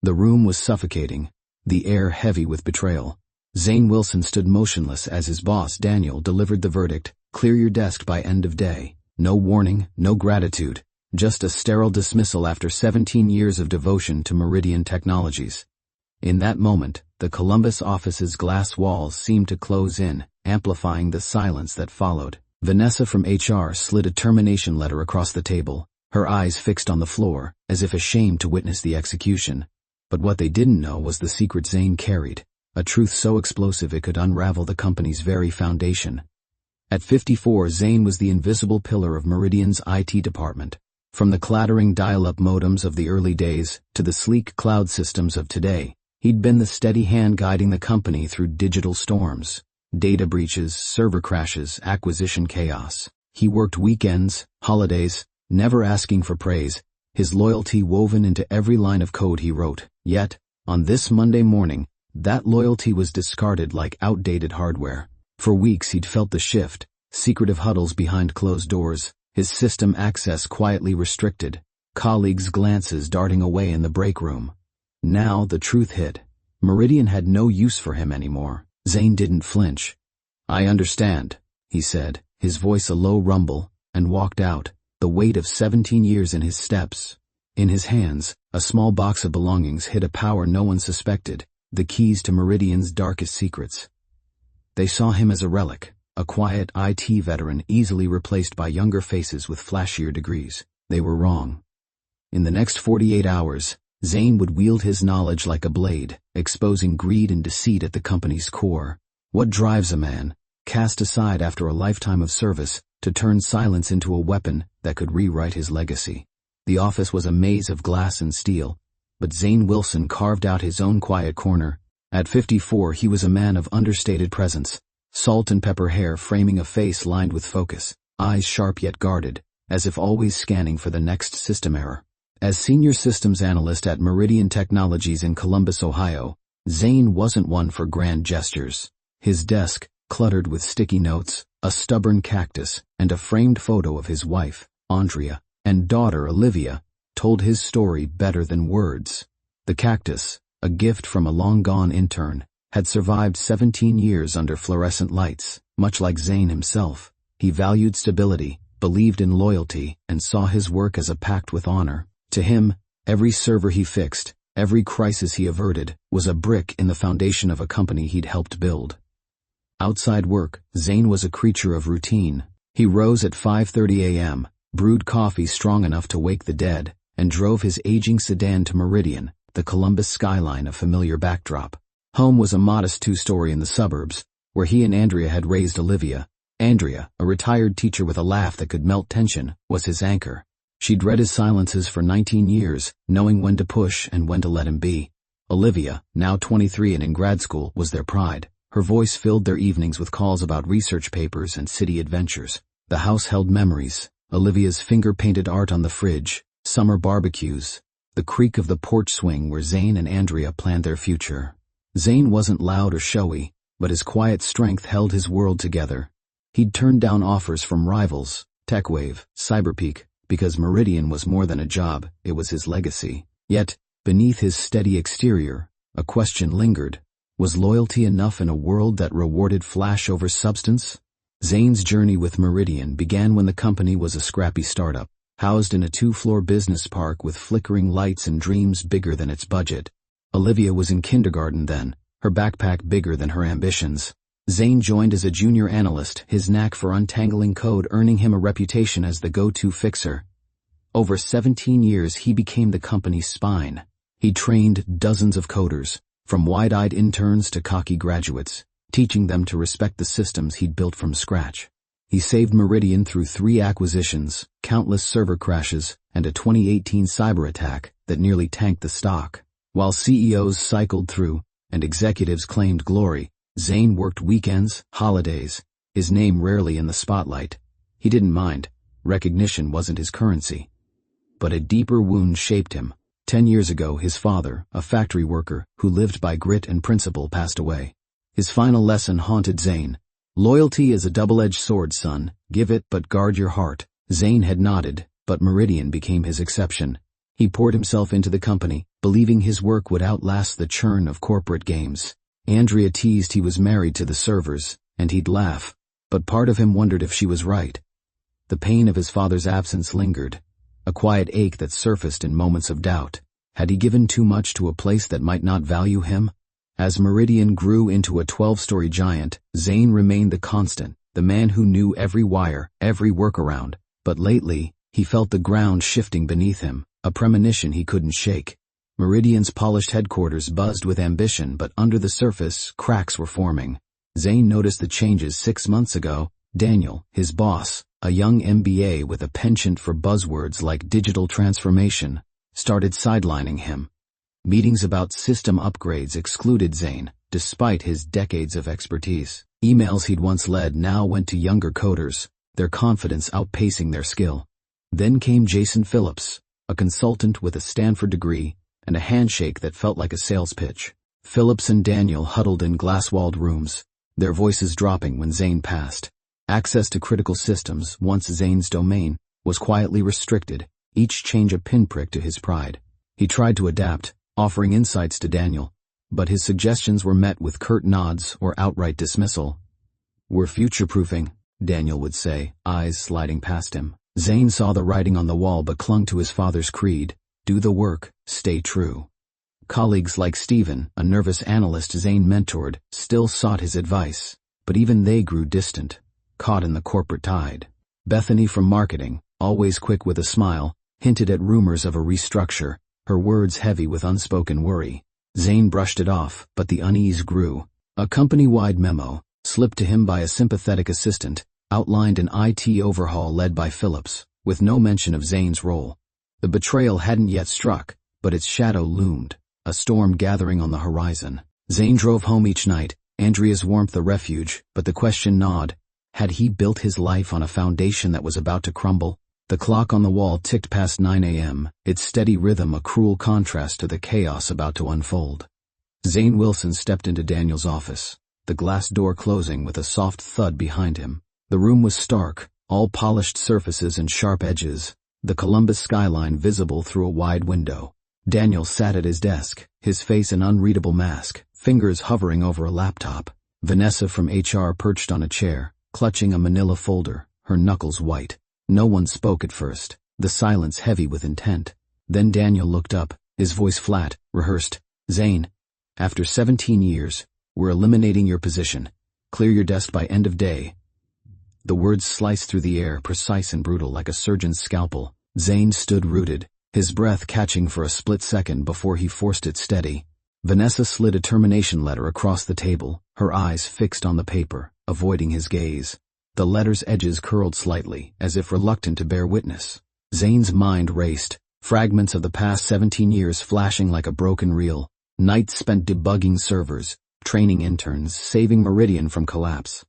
The room was suffocating, the air heavy with betrayal. Zane Wilson stood motionless as his boss, Daniel, delivered the verdict: clear your desk by end of day. No warning, no gratitude, just a sterile dismissal after 17 years of devotion to Meridian Technologies. In that moment, the Columbus office's glass walls seemed to close in, amplifying the silence that followed. Vanessa from HR slid a termination letter across the table, her eyes fixed on the floor, as if ashamed to witness the execution. But what they didn't know was the secret Zane carried, a truth so explosive it could unravel the company's very foundation. At 54, Zane was the invisible pillar of Meridian's IT department. From the clattering dial-up modems of the early days to the sleek cloud systems of today, he'd been the steady hand guiding the company through digital storms, data breaches, server crashes, acquisition chaos. He worked weekends, holidays, never asking for praise, his loyalty woven into every line of code he wrote. Yet, on this Monday morning, that loyalty was discarded like outdated hardware. For weeks he'd felt the shift, secretive huddles behind closed doors, his system access quietly restricted, colleagues' glances darting away in the break room. Now the truth hit. Meridian had no use for him anymore. Zane didn't flinch. "I understand," he said, his voice a low rumble, and walked out, the weight of 17 years in his steps. In his hands, a small box of belongings hid a power no one suspected, the keys to Meridian's darkest secrets. They saw him as a relic, a quiet IT veteran easily replaced by younger faces with flashier degrees. They were wrong. In the next 48 hours, Zane would wield his knowledge like a blade, exposing greed and deceit at the company's core. What drives a man, cast aside after a lifetime of service, to turn silence into a weapon that could rewrite his legacy? The office was a maze of glass and steel, but Zane Wilson carved out his own quiet corner. At 54, he was a man of understated presence, salt and pepper hair framing a face lined with focus, eyes sharp yet guarded, as if always scanning for the next system error. As senior systems analyst at Meridian Technologies in Columbus, Ohio, Zane wasn't one for grand gestures. His desk, cluttered with sticky notes, a stubborn cactus, and a framed photo of his wife, Andrea, and daughter, Olivia, told his story better than words. The cactus, a gift from a long-gone intern, had survived 17 years under fluorescent lights. Much like Zane himself, he valued stability, believed in loyalty, and saw his work as a pact with honor. To him, every server he fixed, every crisis he averted, was a brick in the foundation of a company he'd helped build. Outside work, Zane was a creature of routine. He rose at 5:30 a.m., brewed coffee strong enough to wake the dead, and drove his aging sedan to Meridian, the Columbus skyline a familiar backdrop. Home was a modest 2-story in the suburbs, where he and Andrea had raised Olivia. Andrea, a retired teacher with a laugh that could melt tension, was his anchor. She'd read his silences for 19 years, knowing when to push and when to let him be. Olivia, now 23 and in grad school, was their pride. Her voice filled their evenings with calls about research papers and city adventures. The house held memories: Olivia's finger-painted art on the fridge, summer barbecues, the creak of the porch swing where Zane and Andrea planned their future. Zane wasn't loud or showy, but his quiet strength held his world together. He'd turned down offers from rivals, TechWave, Cyberpeak, because Meridian was more than a job, it was his legacy. Yet, beneath his steady exterior, a question lingered. Was loyalty enough in a world that rewarded flash over substance? Zane's journey with Meridian began when the company was a scrappy startup, housed in a 2-floor business park with flickering lights and dreams bigger than its budget. Olivia was in kindergarten then, her backpack bigger than her ambitions. Zane joined as a junior analyst, his knack for untangling code earning him a reputation as the go-to fixer. Over 17 years he became the company's spine. He trained dozens of coders, from wide-eyed interns to cocky graduates, teaching them to respect the systems he'd built from scratch. He saved Meridian through 3 acquisitions, countless server crashes, and a 2018 cyber attack that nearly tanked the stock. While CEOs cycled through and executives claimed glory, Zane worked weekends, holidays, his name rarely in the spotlight. He didn't mind. Recognition wasn't his currency. But a deeper wound shaped him. 10 years ago, his father, a factory worker who lived by grit and principle, passed away. His final lesson haunted Zane. Loyalty is a double-edged sword, son. Give it, but guard your heart. Zane had nodded, but Meridian became his exception. He poured himself into the company, believing his work would outlast the churn of corporate games. Andrea teased he was married to the servers, and he'd laugh, but part of him wondered if she was right. The pain of his father's absence lingered, a quiet ache that surfaced in moments of doubt. Had he given too much to a place that might not value him? As Meridian grew into a 12-story giant, Zane remained the constant, the man who knew every wire, every workaround. But lately, he felt the ground shifting beneath him, a premonition he couldn't shake. Meridian's polished headquarters buzzed with ambition, but under the surface, cracks were forming. Zane noticed the changes 6 months ago. Daniel, his boss, a young MBA with a penchant for buzzwords like digital transformation, started sidelining him. Meetings about system upgrades excluded Zane, despite his decades of expertise. Emails he'd once led now went to younger coders, their confidence outpacing their skill. Then came Jason Phillips, a consultant with a Stanford degree and a handshake that felt like a sales pitch. Phillips and Daniel huddled in glass-walled rooms, their voices dropping when Zane passed. Access to critical systems, once Zane's domain, was quietly restricted, each change a pinprick to his pride. He tried to adapt, offering insights to Daniel, but his suggestions were met with curt nods or outright dismissal. "We're future-proofing," Daniel would say, eyes sliding past him. Zane saw the writing on the wall but clung to his father's creed: do the work, stay true. Colleagues like Stephen, a nervous analyst Zane mentored, still sought his advice, but even they grew distant, caught in the corporate tide. Bethany from marketing, always quick with a smile, hinted at rumors of a restructure, her words heavy with unspoken worry. Zane brushed it off, but the unease grew. A company-wide memo, slipped to him by a sympathetic assistant, outlined an IT overhaul led by Phillips, with no mention of Zane's role. The betrayal hadn't yet struck, but its shadow loomed, a storm gathering on the horizon. Zane drove home each night, Andrea's warmth a refuge, but the question gnawed: had he built his life on a foundation that was about to crumble? The clock on the wall ticked past 9 a.m., its steady rhythm a cruel contrast to the chaos about to unfold. Zane Wilson stepped into Daniel's office, the glass door closing with a soft thud behind him. The room was stark, all polished surfaces and sharp edges, the Columbus skyline visible through a wide window. Daniel sat at his desk, his face an unreadable mask, fingers hovering over a laptop. Vanessa from HR perched on a chair, clutching a manila folder, her knuckles white. No one spoke at first, the silence heavy with intent. Then Daniel looked up, his voice flat, rehearsed. "Zane, after 17 years, we're eliminating your position. Clear your desk by end of day." The words sliced through the air, precise and brutal like a surgeon's scalpel. Zane stood rooted, his breath catching for a split second before he forced it steady. Vanessa slid a termination letter across the table, her eyes fixed on the paper, avoiding his gaze. The letter's edges curled slightly, as if reluctant to bear witness. Zane's mind raced, fragments of the past 17 years flashing like a broken reel. Nights spent debugging servers, training interns, saving Meridian from collapse.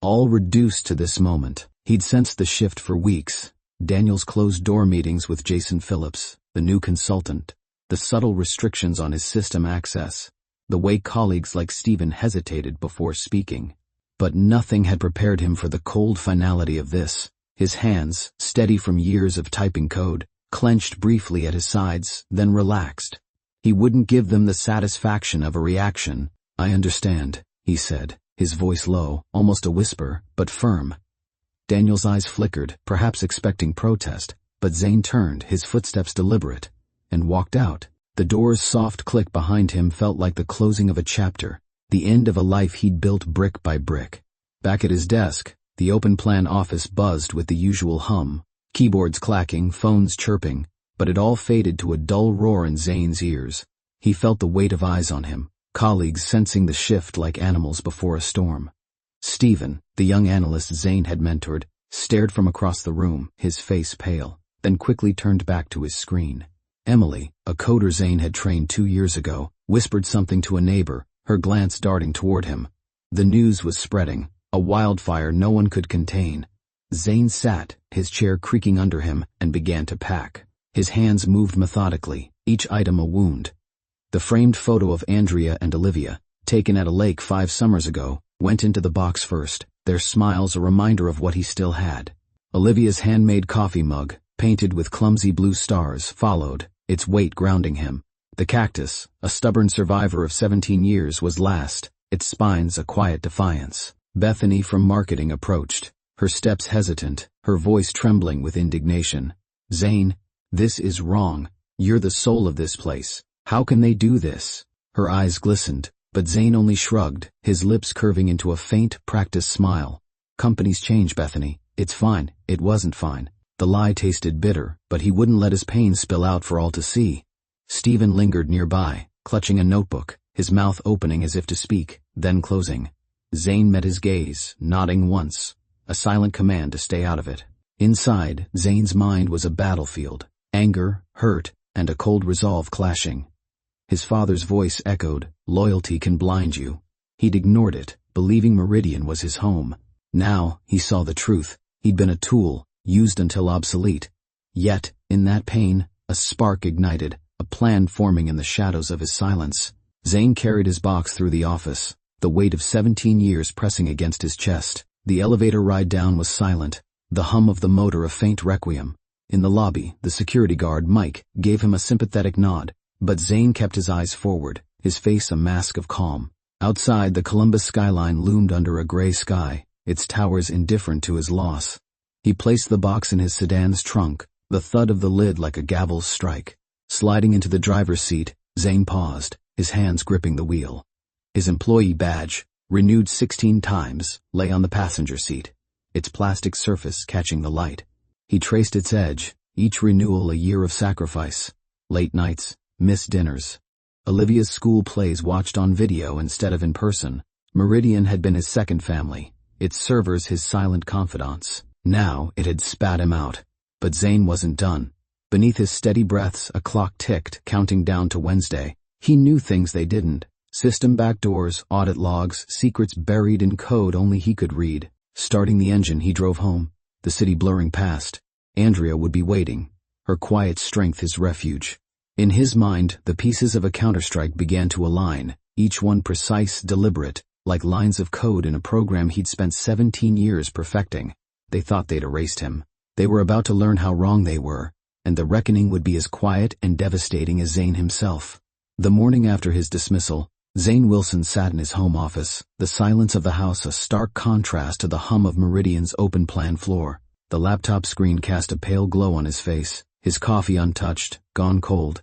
All reduced to this moment. He'd sensed the shift for weeks. Daniel's closed-door meetings with Jason Phillips, the new consultant, the subtle restrictions on his system access, the way colleagues like Stephen hesitated before speaking. But nothing had prepared him for the cold finality of this. His hands, steady from years of typing code, clenched briefly at his sides, then relaxed. He wouldn't give them the satisfaction of a reaction. "I understand," he said, his voice low, almost a whisper, but firm. Daniel's eyes flickered, perhaps expecting protest, but Zane turned, his footsteps deliberate, and walked out. The door's soft click behind him felt like the closing of a chapter, the end of a life he'd built brick by brick. Back at his desk, the open-plan office buzzed with the usual hum, keyboards clacking, phones chirping, but it all faded to a dull roar in Zane's ears. He felt the weight of eyes on him, colleagues sensing the shift like animals before a storm. Stephen, the young analyst Zane had mentored, stared from across the room, his face pale, then quickly turned back to his screen. Emily, a coder Zane had trained 2 years ago, whispered something to a neighbor, her glance darting toward him. The news was spreading, a wildfire no one could contain. Zane sat, his chair creaking under him, and began to pack. His hands moved methodically, each item a wound. The framed photo of Andrea and Olivia, taken at a lake 5 summers ago, went into the box first, their smiles a reminder of what he still had. Olivia's handmade coffee mug, painted with clumsy blue stars, followed, its weight grounding him. The cactus, a stubborn survivor of 17 years, was last, its spines a quiet defiance. Bethany from marketing approached, her steps hesitant, her voice trembling with indignation. "Zane, this is wrong. You're the soul of this place. How can they do this?" Her eyes glistened, but Zane only shrugged, his lips curving into a faint, practiced smile. "Companies change, Bethany. It's fine." It wasn't fine. The lie tasted bitter, but he wouldn't let his pain spill out for all to see. Stephen lingered nearby, clutching a notebook, his mouth opening as if to speak, then closing. Zane met his gaze, nodding once, a silent command to stay out of it. Inside, Zane's mind was a battlefield, anger, hurt, and a cold resolve clashing. His father's voice echoed, "Loyalty can blind you." He'd ignored it, believing Meridian was his home. Now, he saw the truth. He'd been a tool, used until obsolete. Yet, in that pain, a spark ignited, a plan forming in the shadows of his silence. Zane carried his box through the office, the weight of 17 years pressing against his chest. The elevator ride down was silent, the hum of the motor a faint requiem. In the lobby, the security guard, Mike, gave him a sympathetic nod, but Zane kept his eyes forward, his face a mask of calm. Outside, the Columbus skyline loomed under a gray sky, its towers indifferent to his loss. He placed the box in his sedan's trunk, the thud of the lid like a gavel's strike. Sliding into the driver's seat, Zane paused, his hands gripping the wheel. His employee badge, renewed 16 times, lay on the passenger seat, its plastic surface catching the light. He traced its edge, each renewal a year of sacrifice. Late nights, missed dinners. Olivia's school plays watched on video instead of in person. Meridian had been his second family, its servers his silent confidants. Now it had spat him out. But Zane wasn't done. Beneath his steady breaths, a clock ticked, counting down to Wednesday. He knew things they didn't. System backdoors, audit logs, secrets buried in code only he could read. Starting the engine, he drove home, the city blurring past. Andrea would be waiting, her quiet strength his refuge. In his mind, the pieces of a counterstrike began to align, each one precise, deliberate, like lines of code in a program he'd spent 17 years perfecting. They thought they'd erased him. They were about to learn how wrong they were, and the reckoning would be as quiet and devastating as Zane himself. The morning after his dismissal, Zane Wilson sat in his home office, the silence of the house a stark contrast to the hum of Meridian's open-plan floor. The laptop screen cast a pale glow on his face, his coffee untouched, gone cold.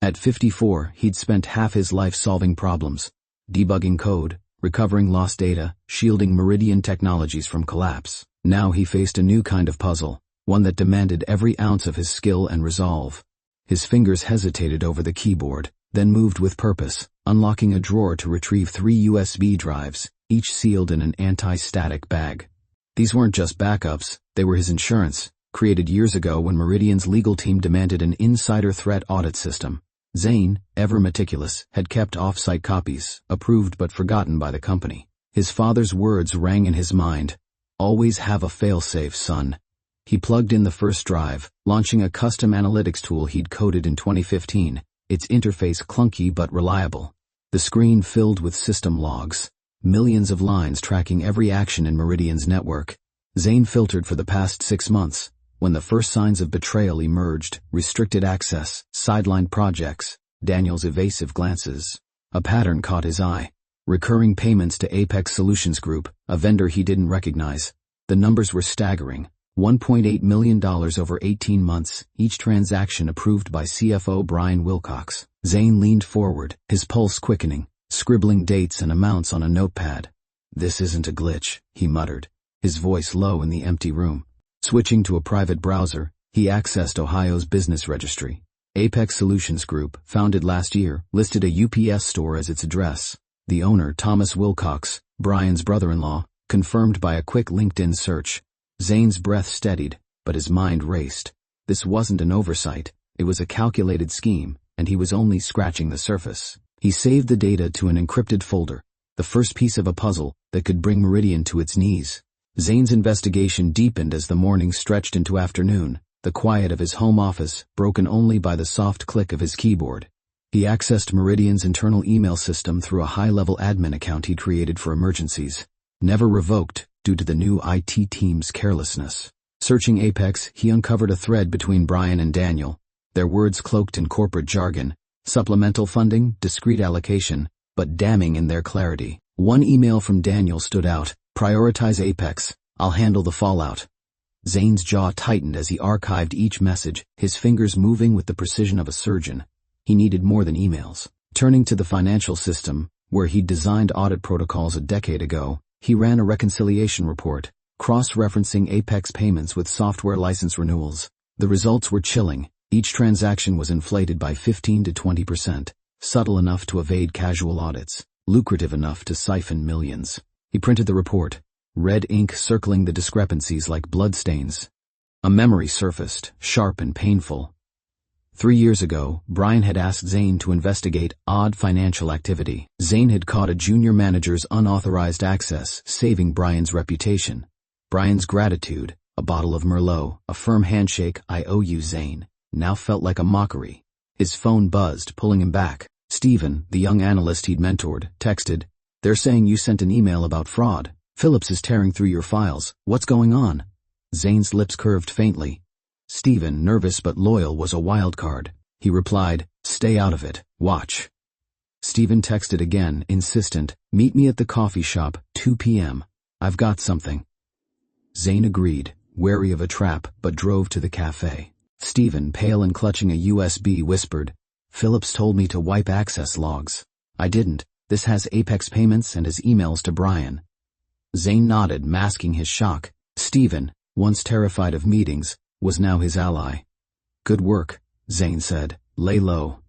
At 54, he'd spent half his life solving problems, debugging code, recovering lost data, shielding Meridian technologies from collapse. Now he faced a new kind of puzzle, one that demanded every ounce of his skill and resolve. His fingers hesitated over the keyboard, then moved with purpose, unlocking a drawer to retrieve 3 USB drives, each sealed in an anti-static bag. These weren't just backups, they were his insurance, created years ago when Meridian's legal team demanded an insider threat audit system. Zane, ever meticulous, had kept off-site copies, approved but forgotten by the company. His father's words rang in his mind, "Always have a fail-safe, son." He plugged in the first drive, launching a custom analytics tool he'd coded in 2015, its interface clunky but reliable. The screen filled with system logs, millions of lines tracking every action in Meridian's network. Zane filtered for the past 6 months, when the first signs of betrayal emerged, restricted access, sidelined projects, Daniel's evasive glances. A pattern caught his eye. Recurring payments to Apex Solutions Group, a vendor he didn't recognize. The numbers were staggering. $1.8 million over 18 months, each transaction approved by CFO Brian Wilcox. Zane leaned forward, his pulse quickening, scribbling dates and amounts on a notepad. "This isn't a glitch," he muttered, his voice low in the empty room. Switching to a private browser, he accessed Ohio's business registry. Apex Solutions Group, founded last year, listed a UPS store as its address. The owner, Thomas Wilcox, Brian's brother-in-law, confirmed by a quick LinkedIn search. Zane's breath steadied, but his mind raced. This wasn't an oversight, it was a calculated scheme, and he was only scratching the surface. He saved the data to an encrypted folder, the first piece of a puzzle that could bring Meridian to its knees. Zane's investigation deepened as the morning stretched into afternoon, the quiet of his home office broken only by the soft click of his keyboard. He accessed Meridian's internal email system through a high-level admin account he created for emergencies, never revoked due to the new IT team's carelessness. Searching Apex, he uncovered a thread between Brian and Daniel. their words cloaked in corporate jargon, supplemental funding, discrete allocation, but damning in their clarity. One email from Daniel stood out: prioritize Apex, I'll handle the fallout. Zane's jaw tightened as he archived each message, his fingers moving with the precision of a surgeon. He needed more than emails. Turning to the financial system, where he'd designed audit protocols a decade ago, he ran a reconciliation report, cross-referencing Apex payments with software license renewals. The results were chilling. Each transaction was inflated by 15 to 20%, subtle enough to evade casual audits, lucrative enough to siphon millions. He printed the report, red ink circling the discrepancies like bloodstains. A memory surfaced, sharp and painful. 3 years ago, Brian had asked Zane to investigate odd financial activity. Zane had caught a junior manager's unauthorized access, saving Brian's reputation. Brian's gratitude, a bottle of Merlot, a firm handshake, "I owe you, Zane," now felt like a mockery. His phone buzzed, pulling him back. Stephen, the young analyst he'd mentored, texted, "They're saying you sent an email about fraud. Phillips is tearing through your files. What's going on?" Zane's lips curved faintly. Stephen, nervous but loyal, was a wild card. He replied, "Stay out of it. Watch." Stephen texted again, insistent, "Meet me at the coffee shop, 2 p.m. I've got something." Zane agreed, wary of a trap, but drove to the cafe. Stephen, pale and clutching a USB, whispered, "Phillips told me to wipe access logs. I didn't. This has Apex payments and his emails to Brian." Zane nodded, masking his shock. Stephen, once terrified of meetings, was now his ally. "Good work," Zane said. "Lay low."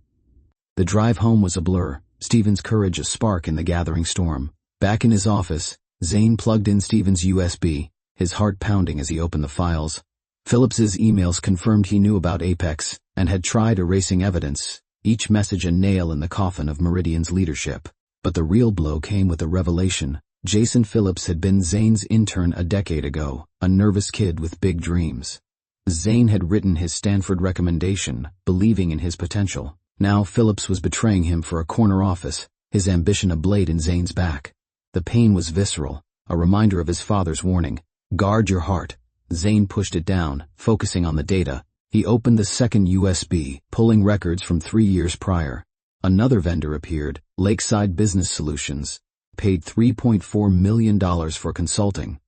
The drive home was a blur, Stephen's courage a spark in the gathering storm. Back in his office, Zane plugged in Stephen's USB, his heart pounding as he opened the files. Phillips's emails confirmed he knew about Apex and had tried erasing evidence, each message a nail in the coffin of Meridian's leadership. But the real blow came with a revelation. Jason Phillips had been Zane's intern a decade ago, a nervous kid with big dreams. Zane had written his Stanford recommendation, believing in his potential. Now Phillips was betraying him for a corner office, his ambition a blade in Zane's back. The pain was visceral, a reminder of his father's warning. "Guard your heart." Zane pushed it down, focusing on the data. He opened the second USB, pulling records from 3 years prior. Another vendor appeared, Lakeside Business Solutions, paid $3.4 million for consulting.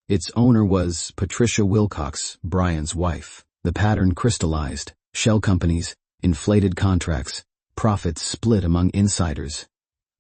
Its owner was Patricia Wilcox, Brian's wife. The pattern crystallized: shell companies, inflated contracts, profits split among insiders.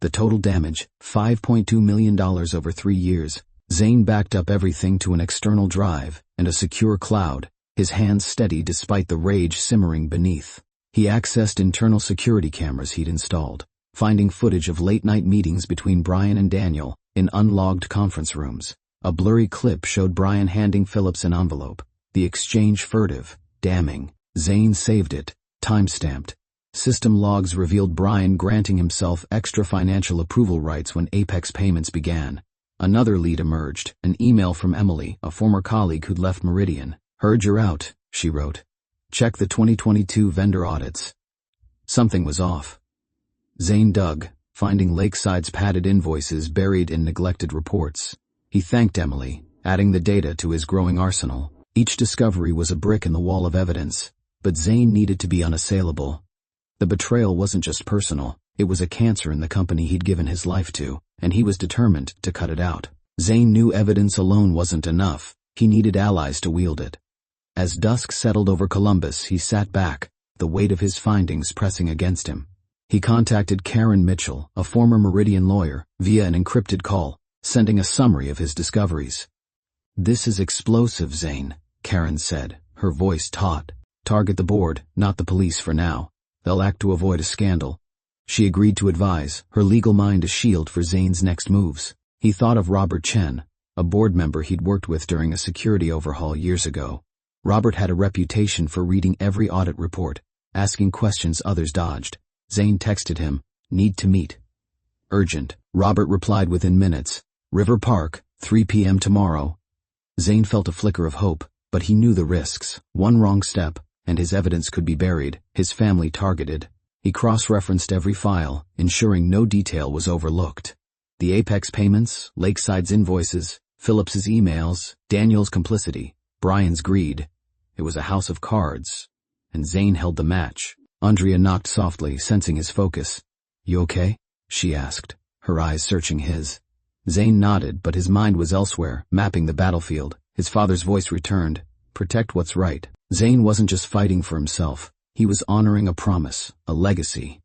The total damage, $5.2 million over 3 years. Zane backed up everything to an external drive and a secure cloud, his hands steady despite the rage simmering beneath. He accessed internal security cameras he'd installed, finding footage of late-night meetings between Brian and Daniel in unlogged conference rooms. A blurry clip showed Brian handing Phillips an envelope, the exchange furtive, damning. Zane saved it, time-stamped. System logs revealed Brian granting himself extra financial approval rights when Apex payments began. Another lead emerged, an email from Emily, a former colleague who'd left Meridian. "Heard you're out," she wrote. "Check the 2022 vendor audits." Something was off. Zane dug, finding Lakeside's padded invoices buried in neglected reports. He thanked Emily, adding the data to his growing arsenal. Each discovery was a brick in the wall of evidence, but Zane needed to be unassailable. The betrayal wasn't just personal, it was a cancer in the company he'd given his life to, and he was determined to cut it out. Zane knew evidence alone wasn't enough, he needed allies to wield it. As dusk settled over Columbus, he sat back, the weight of his findings pressing against him. He contacted Karen Mitchell, a former Meridian lawyer, via an encrypted call, sending a summary of his discoveries. "This is explosive, Zane," Karen said, her voice taut. "Target the board, not the police for now. They'll act to avoid a scandal." She agreed to advise, her legal mind a shield for Zane's next moves. He thought of Robert Chen, a board member he'd worked with during a security overhaul years ago. Robert had a reputation for reading every audit report, asking questions others dodged. Zane texted him, "Need to meet." "Urgent." Robert replied within minutes. "River Park, 3 p.m. tomorrow." Zane felt a flicker of hope, but he knew the risks. One wrong step, and his evidence could be buried, his family targeted. He cross-referenced every file, ensuring no detail was overlooked. The Apex payments, Lakeside's invoices, Phillips's emails, Daniel's complicity, Brian's greed. It was a house of cards, and Zane held the match. Andrea knocked softly, sensing his focus. "You okay?" she asked, her eyes searching his. Zane nodded, but his mind was elsewhere, mapping the battlefield. His father's voice returned, "Protect what's right." Zane wasn't just fighting for himself. He was honoring a promise, a legacy.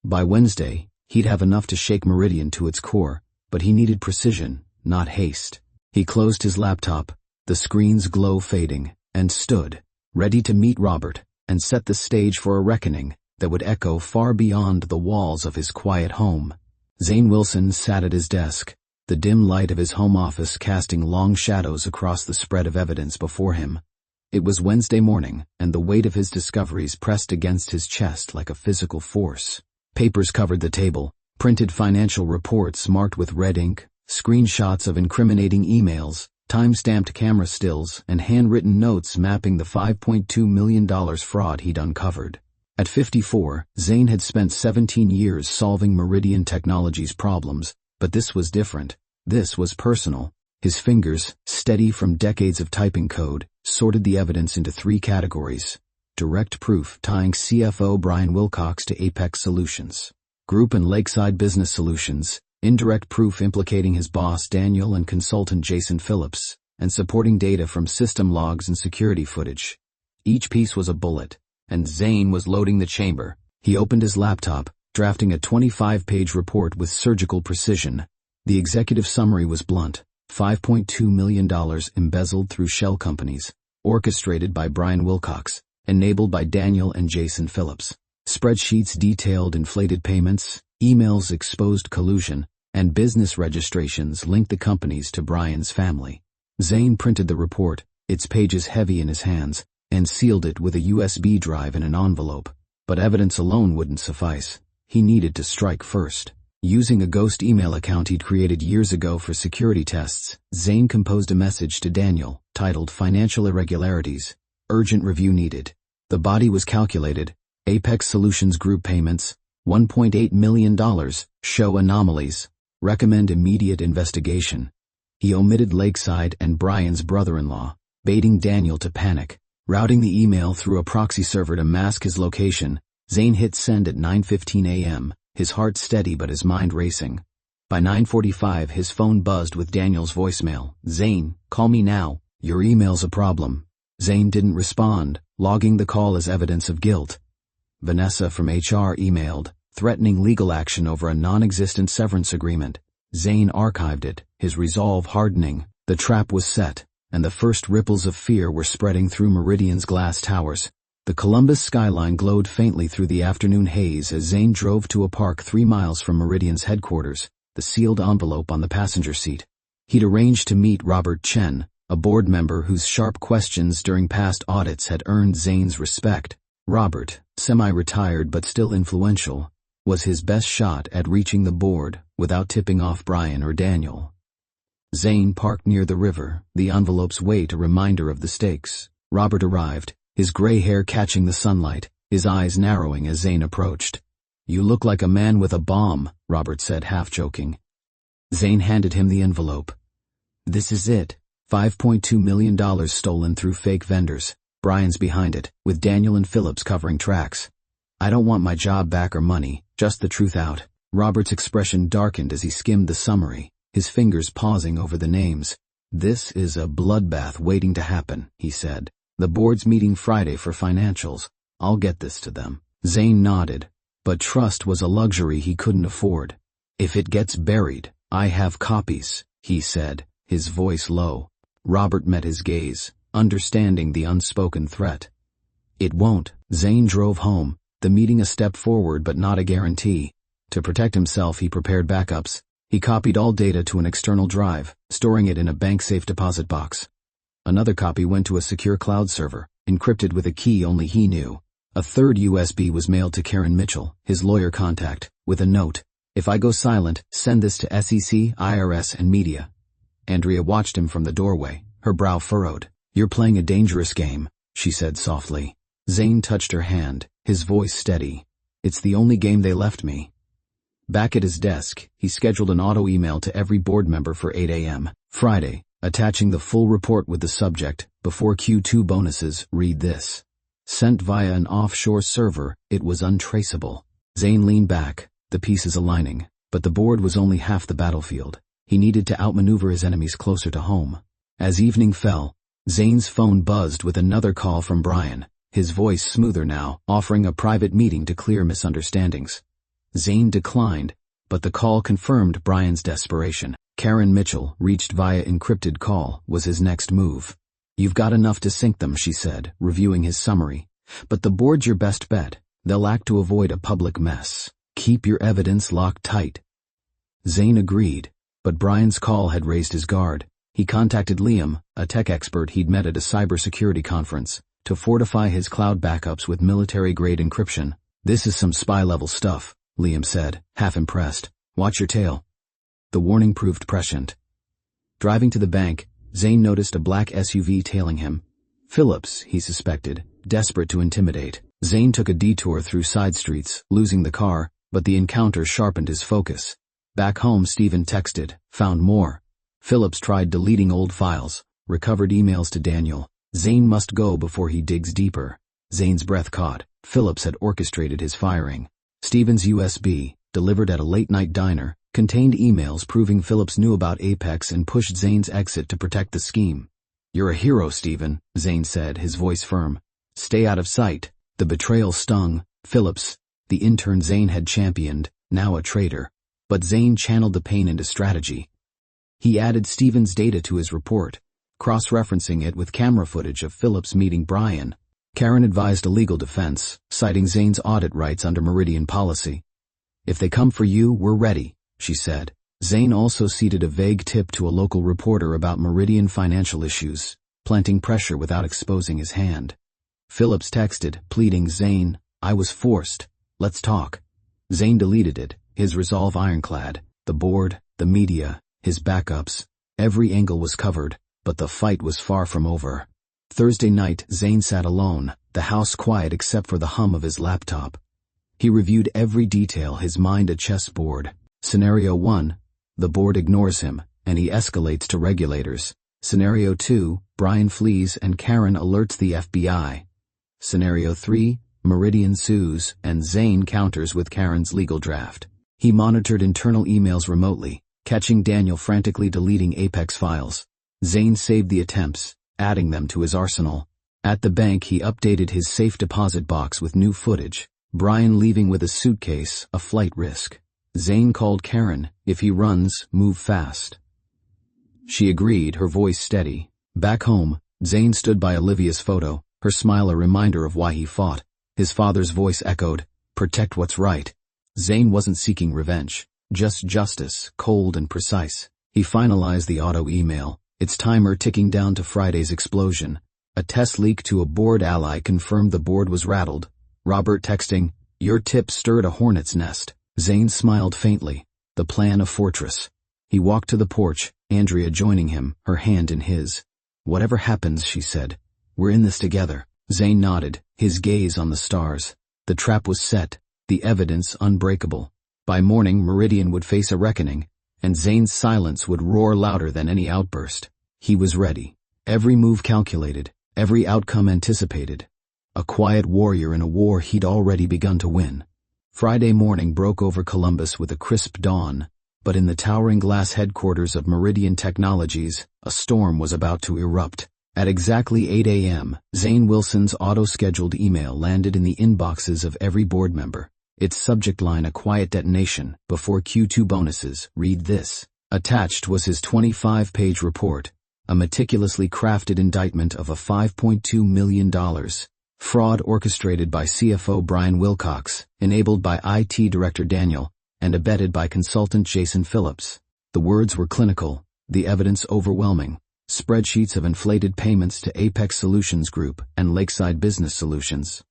By Wednesday, he'd have enough to shake Meridian to its core, but he needed precision, not haste. He closed his laptop, the screen's glow fading, and stood, ready to meet Robert and set the stage for a reckoning that would echo far beyond the walls of his quiet home. Zane Wilson sat at his desk, the dim light of his home office casting long shadows across the spread of evidence before him. It was Wednesday morning, and the weight of his discoveries pressed against his chest like a physical force. Papers covered the table, printed financial reports marked with red ink, screenshots of incriminating emails, time-stamped camera stills, and handwritten notes mapping the $5.2 million fraud he'd uncovered. At 54, Zane had spent 17 years solving Meridian Technologies' problems, but this was different. This was personal. His fingers, steady from decades of typing code, sorted the evidence into 3 categories. Direct proof tying CFO Brian Wilcox to Apex Solutions. Group and Lakeside Business Solutions. Indirect proof implicating his boss Daniel and consultant Jason Phillips, and supporting data from system logs and security footage. Each piece was a bullet, and Zane was loading the chamber. He opened his laptop, drafting a 25-page report with surgical precision. The executive summary was blunt. $5.2 million embezzled through shell companies, orchestrated by Brian Wilcox, enabled by Daniel and Jason Phillips. Spreadsheets detailed inflated payments, emails exposed collusion, and business registrations linked the companies to Brian's family. Zane printed the report, its pages heavy in his hands, and sealed it with a USB drive in an envelope. But evidence alone wouldn't suffice. He needed to strike first. Using a ghost email account he'd created years ago for security tests, Zane composed a message to Daniel, titled Financial Irregularities. Urgent review needed. The body was calculated. Apex Solutions Group payments, $1.8 million, show anomalies. Recommend immediate investigation. He omitted Lakeside and Brian's brother-in-law, baiting Daniel to panic. Routing the email through a proxy server to mask his location, Zane hit send at 9:15 a.m., his heart steady but his mind racing. By 9:45, his phone buzzed with Daniel's voicemail. "Zane, call me now. Your email's a problem." Zane didn't respond, logging the call as evidence of guilt. Vanessa from HR emailed, threatening legal action over a non-existent severance agreement. Zane archived it, his resolve hardening. The trap was set, and the first ripples of fear were spreading through Meridian's glass towers. The Columbus skyline glowed faintly through the afternoon haze as Zane drove to a park 3 miles from Meridian's headquarters, the sealed envelope on the passenger seat. He'd arranged to meet Robert Chen, a board member whose sharp questions during past audits had earned Zane's respect. Robert, semi-retired but still influential, was his best shot at reaching the board without tipping off Brian or Daniel. Zane parked near the river, the envelope's weight a reminder of the stakes. Robert arrived, his gray hair catching the sunlight, his eyes narrowing as Zane approached. "You look like a man with a bomb," Robert said, half-joking. Zane handed him the envelope. "This is it. $5.2 million stolen through fake vendors. Brian's behind it, with Daniel and Phillips covering tracks. I don't want my job back or money, just the truth out." Robert's expression darkened as he skimmed the summary, his fingers pausing over the names. "This is a bloodbath waiting to happen," he said. "The board's meeting Friday for financials. I'll get this to them." Zane nodded, but trust was a luxury he couldn't afford. "If it gets buried, I have copies," he said, his voice low. Robert met his gaze, understanding the unspoken threat. "It won't." Zane drove home, the meeting a step forward but not a guarantee. To protect himself, he prepared backups. He copied all data to an external drive, storing it in a bank-safe deposit box. Another copy went to a secure cloud server, encrypted with a key only he knew. A third USB was mailed to Karen Mitchell, his lawyer contact, with a note. "If I go silent, send this to SEC, IRS, and media." Andrea watched him from the doorway, her brow furrowed. "You're playing a dangerous game," she said softly. Zane touched her hand, his voice steady. "It's the only game they left me." Back at his desk, he scheduled an auto email to every board member for 8 a.m. Friday, attaching the full report with the subject, "Before Q2 bonuses, read this." Sent via an offshore server, it was untraceable. Zane leaned back, the pieces aligning, but the board was only half the battlefield. He needed to outmaneuver his enemies closer to home. As evening fell, Zane's phone buzzed with another call from Brian, his voice smoother now, offering a private meeting to clear misunderstandings. Zane declined, but the call confirmed Brian's desperation. Karen Mitchell, reached via encrypted call, was his next move. "You've got enough to sink them," she said, reviewing his summary. "But the board's your best bet. They'll act to avoid a public mess. Keep your evidence locked tight." Zane agreed, but Brian's call had raised his guard. He contacted Liam, a tech expert he'd met at a cybersecurity conference, to fortify his cloud backups with military-grade encryption. "This is some spy-level stuff," Liam said, half impressed. "Watch your tail." The warning proved prescient. Driving to the bank, Zane noticed a black SUV tailing him. Phillips, he suspected, desperate to intimidate. Zane took a detour through side streets, losing the car, but the encounter sharpened his focus. Back home, Stephen texted, "Found more." Phillips tried deleting old files, recovered emails to Daniel. Zane must go before he digs deeper. Zane's breath caught. Phillips had orchestrated his firing. Stephen's USB, delivered at a late-night diner, contained emails proving Phillips knew about Apex and pushed Zane's exit to protect the scheme. "You're a hero, Stephen," Zane said, his voice firm. "Stay out of sight." The betrayal stung. Phillips, the intern Zane had championed, now a traitor. But Zane channeled the pain into strategy. He added Stephen's data to his report, cross-referencing it with camera footage of Phillips meeting Brian. Karen advised a legal defense, citing Zane's audit rights under Meridian policy. "If they come for you, we're ready," she said. Zane also ceded a vague tip to a local reporter about Meridian financial issues, planting pressure without exposing his hand. Phillips texted, pleading, "Zane, I was forced. Let's talk." Zane deleted it, his resolve ironclad. The board, the media, his backups. Every angle was covered, but the fight was far from over. Thursday night, Zane sat alone, the house quiet except for the hum of his laptop. He reviewed every detail, his mind a chessboard. Scenario 1, the board ignores him, and he escalates to regulators. Scenario 2, Brian flees and Karen alerts the FBI. Scenario 3, Meridian sues, and Zane counters with Karen's legal draft. He monitored internal emails remotely, catching Daniel frantically deleting Apex files. Zane saved the attempts, adding them to his arsenal. At the bank, he updated his safe deposit box with new footage. Brian leaving with a suitcase, a flight risk. Zane called Karen, "If he runs, move fast." She agreed, her voice steady. Back home, Zane stood by Olivia's photo, her smile a reminder of why he fought. His father's voice echoed, "Protect what's right." Zane wasn't seeking revenge, just justice, cold and precise. He finalized the auto email, its timer ticking down to Friday's explosion. A test leak to a board ally confirmed the board was rattled. Robert texting, "Your tip stirred a hornet's nest." Zane smiled faintly. The plan a fortress. He walked to the porch, Andrea joining him, her hand in his. "Whatever happens," she said, "we're in this together." Zane nodded, his gaze on the stars. The trap was set, the evidence unbreakable. By morning, Meridian would face a reckoning, and Zane's silence would roar louder than any outburst. He was ready. Every move calculated, every outcome anticipated. A quiet warrior in a war he'd already begun to win. Friday morning broke over Columbus with a crisp dawn, but in the towering glass headquarters of Meridian Technologies, a storm was about to erupt. At exactly 8 a.m., Zane Wilson's auto-scheduled email landed in the inboxes of every board member. Its subject line, "A quiet detonation before Q2 bonuses. Read this." Attached was his 25-page report, a meticulously crafted indictment of a $5.2 million fraud orchestrated by CFO Brian Wilcox, enabled by IT Director Daniel, and abetted by consultant Jason Phillips. The words were clinical, the evidence overwhelming. Spreadsheets of inflated payments to Apex Solutions Group and Lakeside Business Solutions.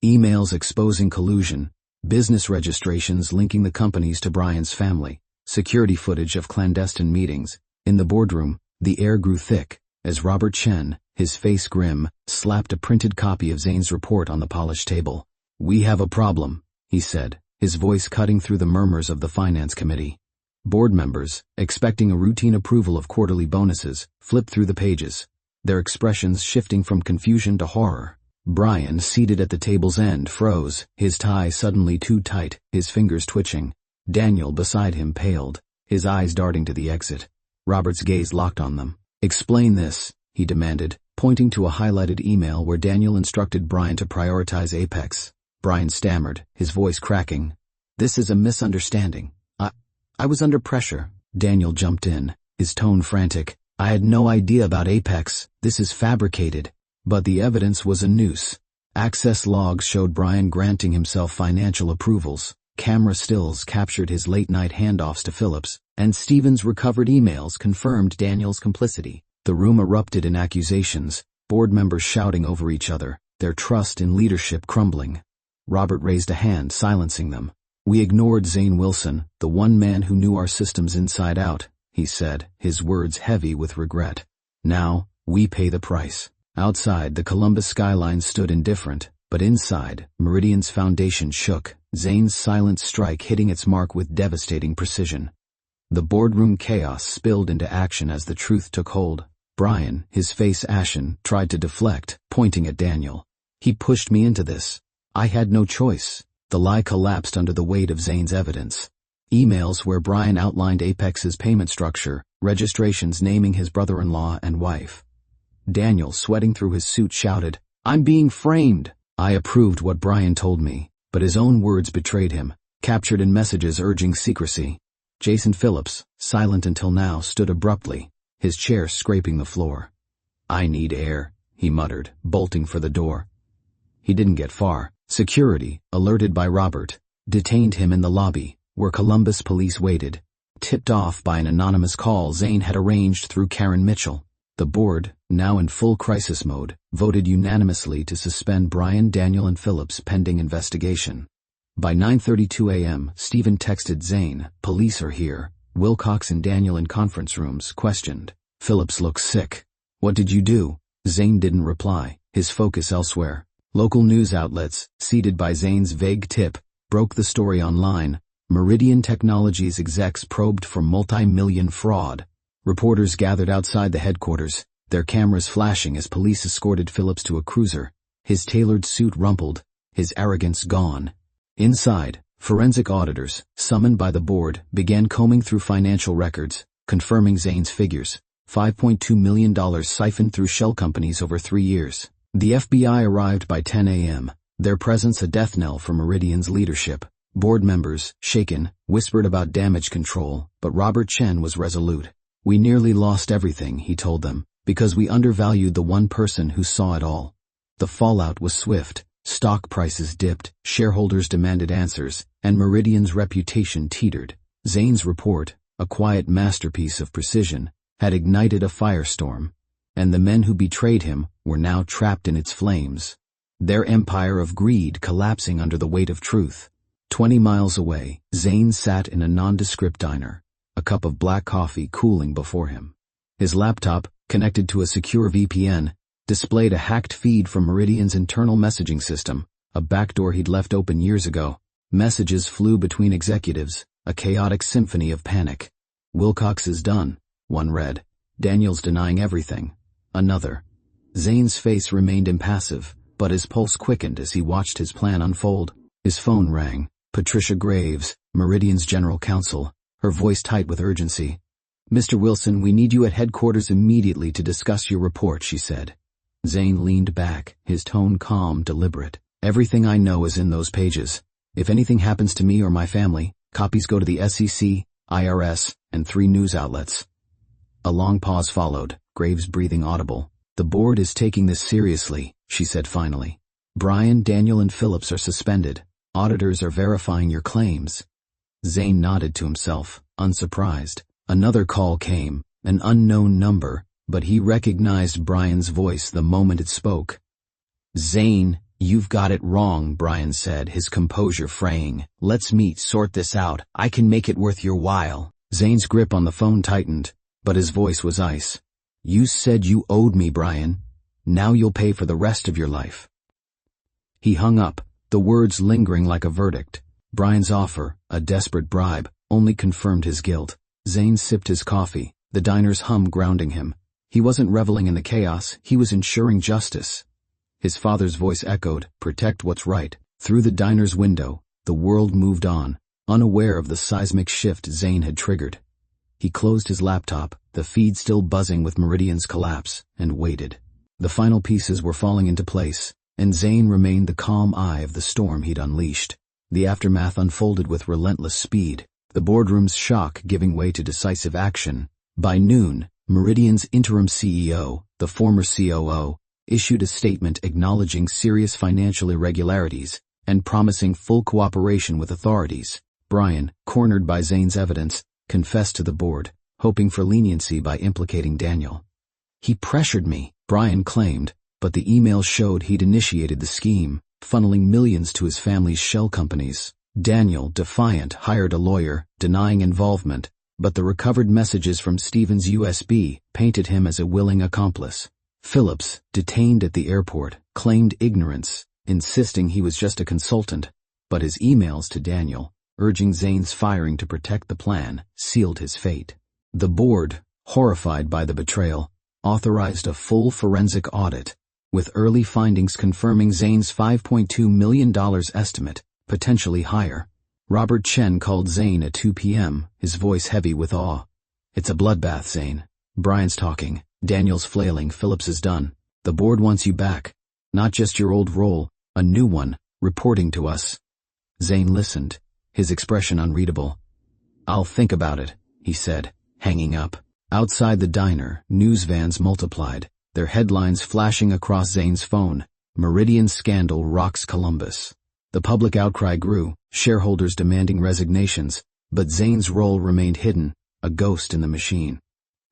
Emails exposing collusion, business registrations linking the companies to Brian's family, security footage of clandestine meetings. In the boardroom, the air grew thick, as Robert Chen, his face grim, slapped a printed copy of Zane's report on the polished table. "We have a problem," he said, his voice cutting through the murmurs of the finance committee. Board members, expecting a routine approval of quarterly bonuses, flipped through the pages, their expressions shifting from confusion to horror. Brian, seated at the table's end, froze, his tie suddenly too tight, his fingers twitching. Daniel beside him paled, his eyes darting to the exit. Robert's gaze locked on them. "Explain this," he demanded, pointing to a highlighted email where Daniel instructed Brian to prioritize Apex. Brian stammered, his voice cracking. "This is a misunderstanding. I was under pressure." Daniel jumped in, his tone frantic. "I had no idea about Apex. This is fabricated." But the evidence was a noose. Access logs showed Brian granting himself financial approvals. Camera stills captured his late-night handoffs to Phillips, and Stevens' recovered emails confirmed Daniel's complicity. The room erupted in accusations, board members shouting over each other, their trust in leadership crumbling. Robert raised a hand, silencing them. "We ignored Zane Wilson, the one man who knew our systems inside out," he said, his words heavy with regret. "Now, we pay the price." Outside, the Columbus skyline stood indifferent, but inside, Meridian's foundation shook, Zane's silent strike hitting its mark with devastating precision. The boardroom chaos spilled into action as the truth took hold. Brian, his face ashen, tried to deflect, pointing at Daniel. "He pushed me into this. I had no choice." The lie collapsed under the weight of Zane's evidence. Emails where Brian outlined Apex's payment structure, registrations naming his brother-in-law and wife. Daniel, sweating through his suit, shouted, "I'm being framed!" I approved what Brian told me, but his own words betrayed him, captured in messages urging secrecy. Jason Phillips, silent until now, stood abruptly, his chair scraping the floor. "I need air," he muttered, bolting for the door. He didn't get far. Security, alerted by Robert, detained him in the lobby, where Columbus police waited. Tipped off by an anonymous call Zane had arranged through Karen Mitchell, the board, now in full crisis mode, voted unanimously to suspend Brian, Daniel, and Phillips pending investigation. By 9:32 a.m., Stephen texted Zane, "Police are here." Wilcox and Daniel in conference rooms, questioned. Phillips looked sick. "What did you do?" Zane didn't reply, his focus elsewhere. Local news outlets, seated by Zane's vague tip, broke the story online. Meridian Technologies execs probed for multi-million fraud. Reporters gathered outside the headquarters, their cameras flashing as police escorted Phillips to a cruiser, his tailored suit rumpled, his arrogance gone. Inside, forensic auditors, summoned by the board, began combing through financial records, confirming Zane's figures. $5.2 million siphoned through shell companies over 3 years. The FBI arrived by 10 a.m., their presence a death knell for Meridian's leadership. Board members, shaken, whispered about damage control, but Robert Chen was resolute. "We nearly lost everything," he told them, "because we undervalued the one person who saw it all." The fallout was swift. Stock prices dipped, shareholders demanded answers, and Meridian's reputation teetered. Zane's report, a quiet masterpiece of precision, had ignited a firestorm, and the men who betrayed him were now trapped in its flames. Their empire of greed collapsing under the weight of truth. 20 miles away, Zane sat in a nondescript diner, a cup of black coffee cooling before him. His laptop, connected to a secure VPN, displayed a hacked feed from Meridian's internal messaging system, a backdoor he'd left open years ago. Messages flew between executives, a chaotic symphony of panic. "Wilcox is done," one read. "Daniel's denying everything," another. Zane's face remained impassive, but his pulse quickened as he watched his plan unfold. His phone rang. Patricia Graves, Meridian's general counsel, her voice tight with urgency. "Mr. Wilson, we need you at headquarters immediately to discuss your report," she said. Zane leaned back, his tone calm, deliberate. "Everything I know is in those pages. If anything happens to me or my family, copies go to the SEC, IRS, and 3 news outlets." A long pause followed, Graves breathing audible. "The board is taking this seriously," she said finally. "Brian, Daniel, and Phillips are suspended. Auditors are verifying your claims." Zane nodded to himself, unsurprised. Another call came, an unknown number, but he recognized Brian's voice the moment it spoke. "Zane, you've got it wrong," Brian said, his composure fraying. "Let's meet, sort this out. I can make it worth your while." Zane's grip on the phone tightened, but his voice was ice. "You said you owed me, Brian. Now you'll pay for the rest of your life." He hung up, the words lingering like a verdict. Brian's offer, a desperate bribe, only confirmed his guilt. Zane sipped his coffee, the diner's hum grounding him. He wasn't reveling in the chaos, he was ensuring justice. His father's voice echoed, "Protect what's right." Through the diner's window, the world moved on, unaware of the seismic shift Zane had triggered. He closed his laptop, the feed still buzzing with Meridian's collapse, and waited. The final pieces were falling into place, and Zane remained the calm eye of the storm he'd unleashed. The aftermath unfolded with relentless speed, the boardroom's shock giving way to decisive action. By noon, Meridian's interim CEO, the former COO, issued a statement acknowledging serious financial irregularities and promising full cooperation with authorities. Brian, cornered by Zane's evidence, confessed to the board, hoping for leniency by implicating Daniel. "He pressured me," Brian claimed, but the email showed he'd initiated the scheme, funneling millions to his family's shell companies. Daniel, defiant, hired a lawyer, denying involvement, but the recovered messages from Stephen's USB painted him as a willing accomplice. Phillips, detained at the airport, claimed ignorance, insisting he was just a consultant, but his emails to Daniel, urging Zane's firing to protect the plan, sealed his fate. The board, horrified by the betrayal, authorized a full forensic audit, with early findings confirming Zane's $5.2 million estimate, potentially higher. Robert Chen called Zane at 2 p.m., his voice heavy with awe. "It's a bloodbath, Zane." Brian's talking, Daniel's flailing, "Phillips is done. The board wants you back. Not just your old role, a new one, reporting to us." Zane listened, his expression unreadable. "I'll think about it," he said, hanging up. Outside the diner, news vans multiplied, their headlines flashing across Zane's phone. "Meridian scandal rocks Columbus." The public outcry grew, shareholders demanding resignations, but Zane's role remained hidden, a ghost in the machine.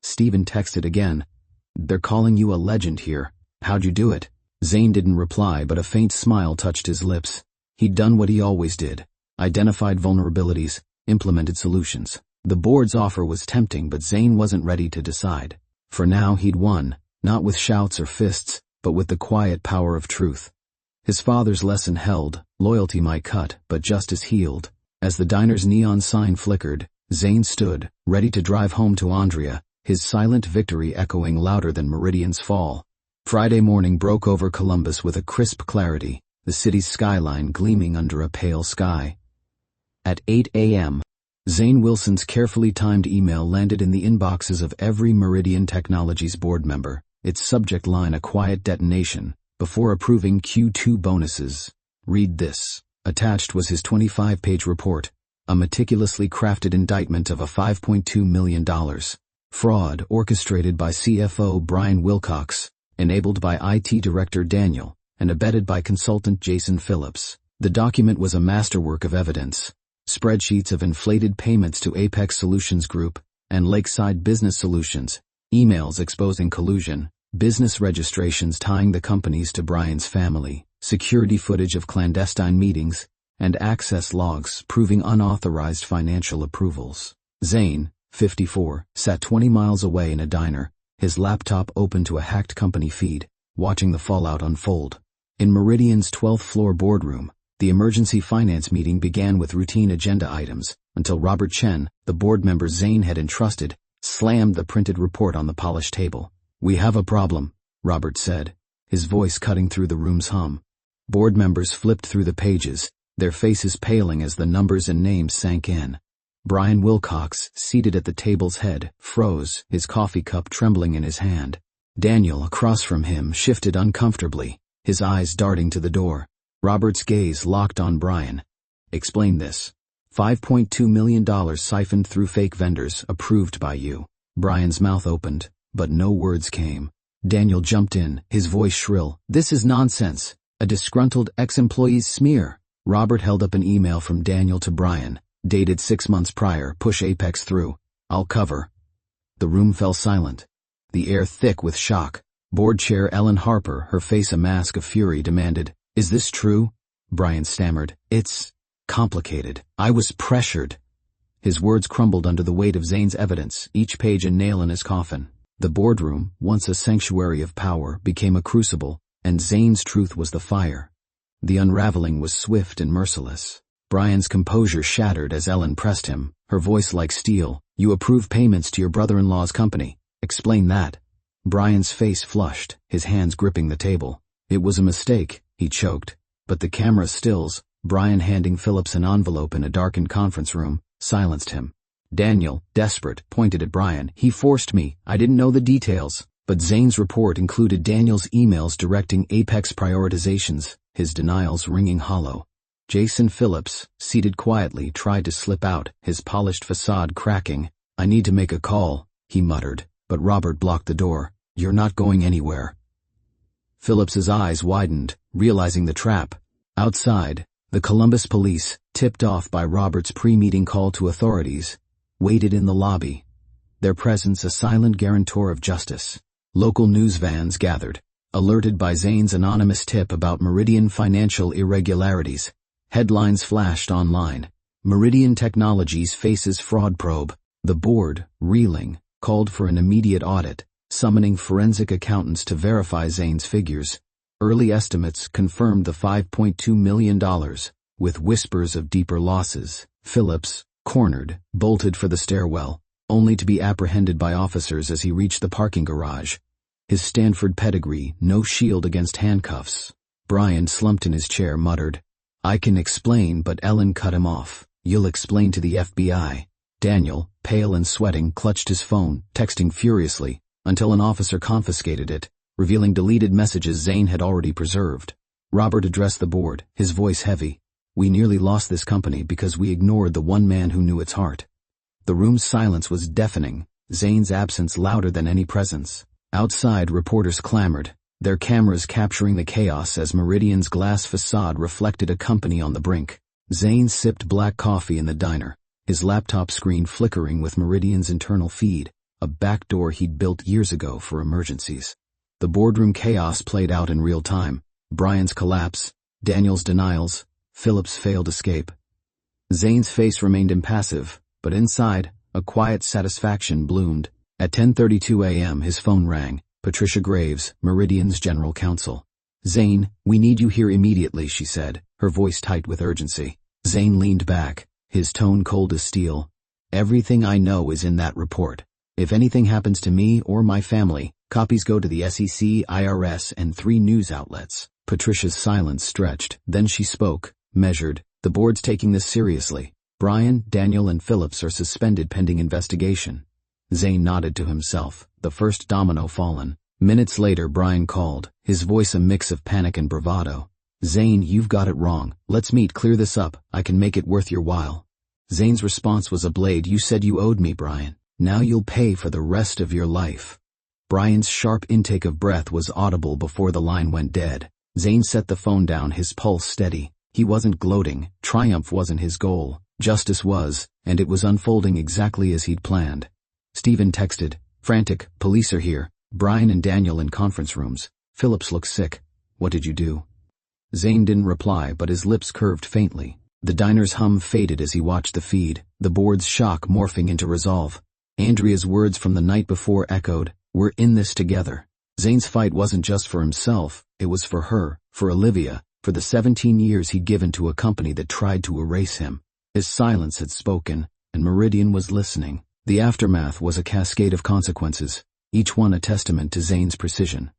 Stephen texted again, "They're calling you a legend here. How'd you do it?" Zane didn't reply, but a faint smile touched his lips. He'd done what he always did, identified vulnerabilities, implemented solutions. The board's offer was tempting, but Zane wasn't ready to decide. For now he'd won, not with shouts or fists, but with the quiet power of truth. His father's lesson held, loyalty might cut, but justice healed. As the diner's neon sign flickered, Zane stood, ready to drive home to Andrea, his silent victory echoing louder than Meridian's fall. Friday morning broke over Columbus with a crisp clarity, the city's skyline gleaming under a pale sky. At 8 a.m., Zane Wilson's carefully timed email landed in the inboxes of every Meridian Technologies board member, its subject line a quiet detonation, before approving Q2 bonuses. "Read this." Attached was his 25-page report, a meticulously crafted indictment of a $5.2 million fraud orchestrated by CFO Brian Wilcox, enabled by IT Director Daniel, and abetted by consultant Jason Phillips. The document was a masterwork of evidence. Spreadsheets of inflated payments to Apex Solutions Group and Lakeside Business Solutions, emails exposing collusion, business registrations tying the companies to Brian's family, security footage of clandestine meetings, and access logs proving unauthorized financial approvals. Zane, 54, sat 20 miles away in a diner, his laptop open to a hacked company feed, watching the fallout unfold. In Meridian's 12th floor boardroom, the emergency finance meeting began with routine agenda items, until Robert Chen, the board member Zane had entrusted, slammed the printed report on the polished table. "We have a problem," Robert said, his voice cutting through the room's hum. Board members flipped through the pages, their faces paling as the numbers and names sank in. Brian Wilcox, seated at the table's head, froze, his coffee cup trembling in his hand. Daniel, across from him, shifted uncomfortably, his eyes darting to the door. Robert's gaze locked on Brian. "Explain this." $5.2 million siphoned through fake vendors, approved by you. Brian's mouth opened, but no words came. Daniel jumped in, his voice shrill. "This is nonsense. A disgruntled ex-employee's smear." Robert held up an email from Daniel to Brian, dated 6 months prior. "Push Apex through. I'll cover." The room fell silent, the air thick with shock. Board chair Ellen Harper, her face a mask of fury, demanded, "Is this true?" Brian stammered, "It's complicated. I was pressured." His words crumbled under the weight of Zane's evidence, each page a nail in his coffin. The boardroom, once a sanctuary of power, became a crucible, and Zane's truth was the fire. The unraveling was swift and merciless. Brian's composure shattered as Ellen pressed him, her voice like steel. "You approve payments to your brother-in-law's company. Explain that." Brian's face flushed, his hands gripping the table. It was a mistake, he choked. But the camera stills, Brian handing Phillips an envelope in a darkened conference room, silenced him. Daniel, desperate, pointed at Brian. He forced me. I didn't know the details. But Zane's report included Daniel's emails directing Apex prioritizations, his denials ringing hollow. Jason Phillips, seated quietly, tried to slip out, his polished facade cracking. I need to make a call, he muttered, but Robert blocked the door. You're not going anywhere. Phillips's eyes widened, realizing the trap. Outside, the Columbus police, tipped off by Robert's pre-meeting call to authorities, waited in the lobby, their presence a silent guarantor of justice. Local news vans gathered, alerted by Zane's anonymous tip about Meridian financial irregularities. Headlines flashed online. Meridian Technologies faces fraud probe. The board, reeling, called for an immediate audit, summoning forensic accountants to verify Zane's figures. Early estimates confirmed the $5.2 million, with whispers of deeper losses. Phillips, cornered, bolted for the stairwell, only to be apprehended by officers as he reached the parking garage. His Stanford pedigree, no shield against handcuffs. Brian, slumped in his chair, muttered, I can explain, but Ellen cut him off. You'll explain to the FBI. Daniel, pale and sweating, clutched his phone, texting furiously, until an officer confiscated it, revealing deleted messages Zane had already preserved. Robert addressed the board, his voice heavy. We nearly lost this company because we ignored the one man who knew its heart. The room's silence was deafening, Zane's absence louder than any presence. Outside, reporters clamored, their cameras capturing the chaos as Meridian's glass facade reflected a company on the brink. Zane sipped black coffee in the diner, his laptop screen flickering with Meridian's internal feed, a backdoor he'd built years ago for emergencies. The boardroom chaos played out in real time. Brian's collapse, Daniel's denials, Phillips' failed escape. Zane's face remained impassive, but inside, a quiet satisfaction bloomed. At 10:32 a.m. his phone rang. Patricia Graves, Meridian's general counsel. Zane, we need you here immediately, she said, her voice tight with urgency. Zane leaned back, his tone cold as steel. Everything I know is in that report. If anything happens to me or my family, copies go to the SEC, IRS, and 3 news outlets. Patricia's silence stretched, then she spoke, measured. The board's taking this seriously. Brian, Daniel, and Phillips are suspended pending investigation. Zane nodded to himself, the first domino fallen. Minutes later, Brian called, his voice a mix of panic and bravado. Zane, you've got it wrong. Let's meet, clear this up. I can make it worth your while. Zane's response was a blade. You said you owed me, Brian. Now you'll pay for the rest of your life. Brian's sharp intake of breath was audible before the line went dead. Zane set the phone down, his pulse steady. He wasn't gloating. Triumph wasn't his goal. Justice was, and it was unfolding exactly as he'd planned. Stephen texted, frantic, police are here. Brian and Daniel in conference rooms. Phillips looked sick. What did you do? Zane didn't reply, but his lips curved faintly. The diner's hum faded as he watched the feed, the board's shock morphing into resolve. Andrea's words from the night before echoed, we're in this together. Zane's fight wasn't just for himself, it was for her, for Olivia, for the 17 years he'd given to a company that tried to erase him. His silence had spoken, and Meridian was listening. The aftermath was a cascade of consequences, each one a testament to Zane's precision.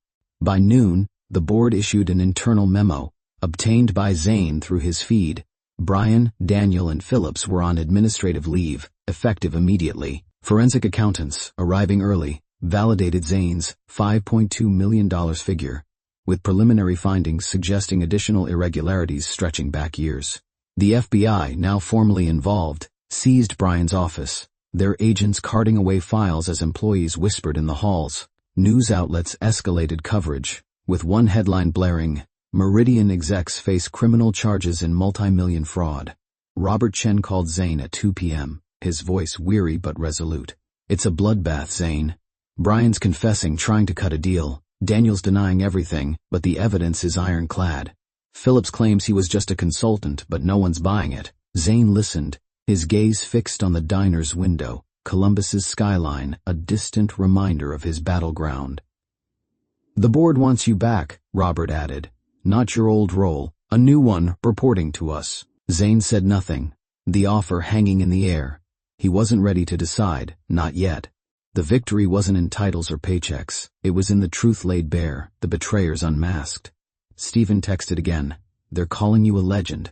By noon, the board issued an internal memo, obtained by Zane through his feed. Brian, Daniel, and Phillips were on administrative leave, effective immediately. Forensic accountants, arriving early, validated Zane's $5.2 million figure, with preliminary findings suggesting additional irregularities stretching back years. The FBI, now formally involved, seized Brian's office, their agents carting away files as employees whispered in the halls. News outlets escalated coverage, with one headline blaring, Meridian execs face criminal charges in multi-million fraud. Robert Chen called Zane at 2 p.m., his voice weary but resolute. It's a bloodbath, Zane. Brian's confessing, trying to cut a deal. Daniel's denying everything, but the evidence is ironclad. Phillips claims he was just a consultant, but no one's buying it. Zane listened, his gaze fixed on the diner's window, Columbus's skyline, a distant reminder of his battleground. The board wants you back, Robert added. Not your old role, a new one, reporting to us. Zane said nothing, the offer hanging in the air. He wasn't ready to decide, not yet. The victory wasn't in titles or paychecks, it was in the truth laid bare, the betrayers unmasked. Stephen texted again. "They're calling you a legend."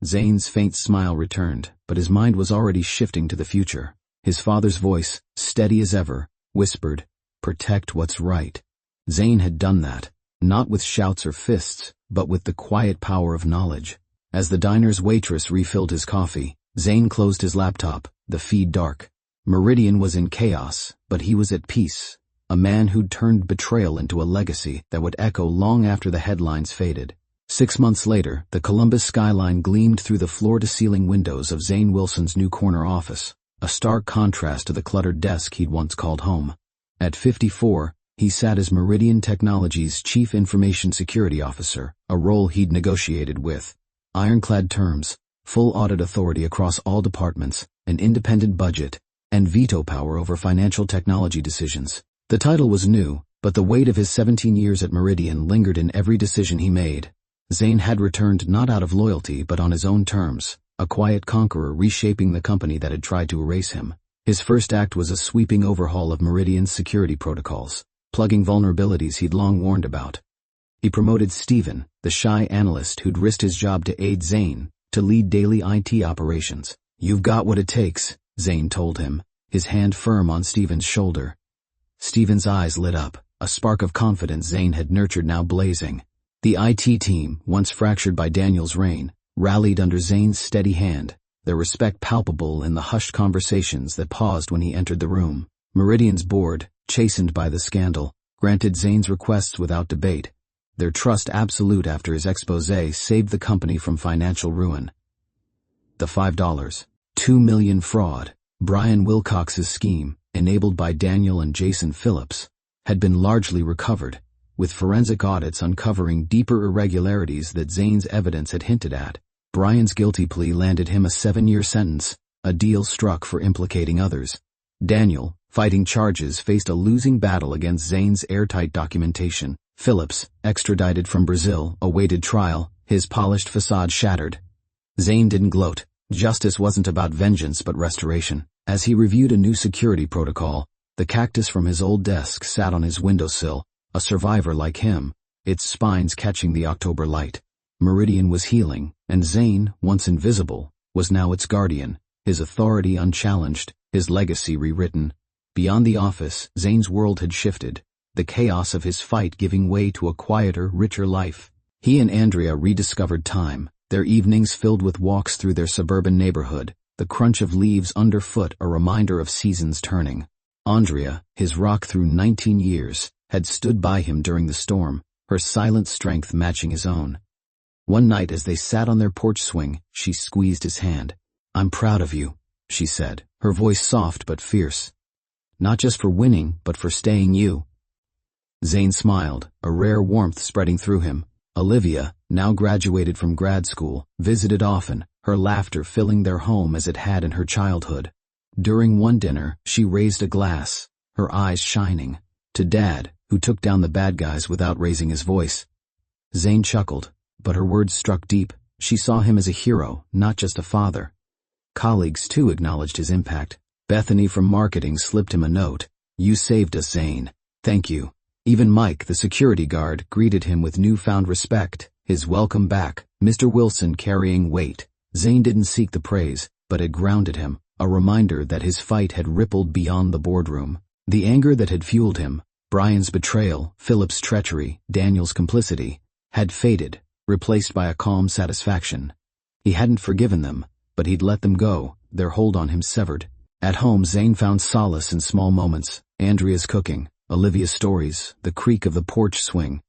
Zane's faint smile returned, but his mind was already shifting to the future. His father's voice, steady as ever, whispered, "Protect what's right." Zane had done that, not with shouts or fists, but with the quiet power of knowledge. As the diner's waitress refilled his coffee, Zane closed his laptop, the feed dark. Meridian was in chaos, but he was at peace. A man who'd turned betrayal into a legacy that would echo long after the headlines faded. 6 months later, the Columbus skyline gleamed through the floor-to-ceiling windows of Zane Wilson's new corner office, a stark contrast to the cluttered desk he'd once called home. At 54, he sat as Meridian Technologies' Chief Information Security Officer, a role he'd negotiated with. Ironclad terms, full audit authority across all departments, an independent budget, and veto power over financial technology decisions. The title was new, but the weight of his 17 years at Meridian lingered in every decision he made. Zane had returned not out of loyalty but on his own terms, a quiet conqueror reshaping the company that had tried to erase him. His first act was a sweeping overhaul of Meridian's security protocols, plugging vulnerabilities he'd long warned about. He promoted Stephen, the shy analyst who'd risked his job to aid Zane, to lead daily IT operations. "You've got what it takes," Zane told him, his hand firm on Stephen's shoulder. Stephen's eyes lit up, a spark of confidence Zane had nurtured now blazing. The IT team, once fractured by Daniel's reign, rallied under Zane's steady hand, their respect palpable in the hushed conversations that paused when he entered the room. Meridian's board, chastened by the scandal, granted Zane's requests without debate. Their trust absolute after his exposé saved the company from financial ruin. The $5.2 million fraud, Brian Wilcox's scheme, enabled by Daniel and Jason Phillips, had been largely recovered, with forensic audits uncovering deeper irregularities that Zane's evidence had hinted at. Brian's guilty plea landed him a 7-year sentence, a deal struck for implicating others. Daniel, fighting charges, faced a losing battle against Zane's airtight documentation. Phillips, extradited from Brazil, awaited trial, his polished facade shattered. Zane didn't gloat. Justice wasn't about vengeance but restoration. As he reviewed a new security protocol, the cactus from his old desk sat on his windowsill, a survivor like him, its spines catching the October light. Meridian was healing, and Zane, once invisible, was now its guardian, his authority unchallenged, his legacy rewritten. Beyond the office, Zane's world had shifted, the chaos of his fight giving way to a quieter, richer life. He and Andrea rediscovered time, their evenings filled with walks through their suburban neighborhood, the crunch of leaves underfoot a reminder of seasons turning. Andrea, his rock through 19 years, had stood by him during the storm, her silent strength matching his own. One night as they sat on their porch swing, she squeezed his hand. "I'm proud of you," she said, her voice soft but fierce. "Not just for winning, but for staying you." Zane smiled, a rare warmth spreading through him. Olivia, now graduated from grad school, visited often, her laughter filling their home as it had in her childhood. During one dinner, she raised a glass, her eyes shining, to Dad, who took down the bad guys without raising his voice. Zane chuckled, but her words struck deep. She saw him as a hero, not just a father. Colleagues too acknowledged his impact. Bethany from marketing slipped him a note. "You saved us, Zane. Thank you." Even Mike, the security guard, greeted him with newfound respect, his welcome back, Mr. Wilson carrying weight. Zane didn't seek the praise, but it grounded him, a reminder that his fight had rippled beyond the boardroom. The anger that had fueled him, Brian's betrayal, Philip's treachery, Daniel's complicity, had faded, replaced by a calm satisfaction. He hadn't forgiven them, but he'd let them go, their hold on him severed. At home, Zane found solace in small moments, Andrea's cooking, Olivia's stories, the creak of the porch swing.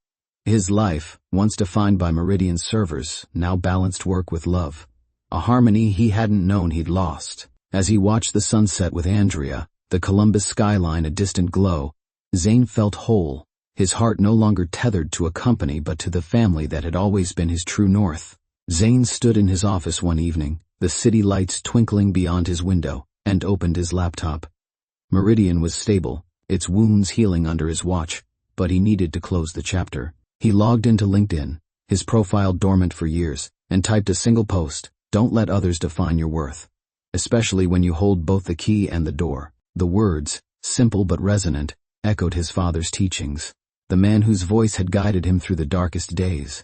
His life, once defined by Meridian servers, now balanced work with love. A harmony he hadn't known he'd lost. As he watched the sunset with Andrea, the Columbus skyline a distant glow, Zane felt whole, his heart no longer tethered to a company but to the family that had always been his true north. Zane stood in his office one evening, the city lights twinkling beyond his window, and opened his laptop. Meridian was stable, its wounds healing under his watch, but he needed to close the chapter. He logged into LinkedIn, his profile dormant for years, and typed a single post: "Don't let others define your worth. Especially when you hold both the key and the door." The words, simple but resonant, echoed his father's teachings. the man whose voice had guided him through the darkest days.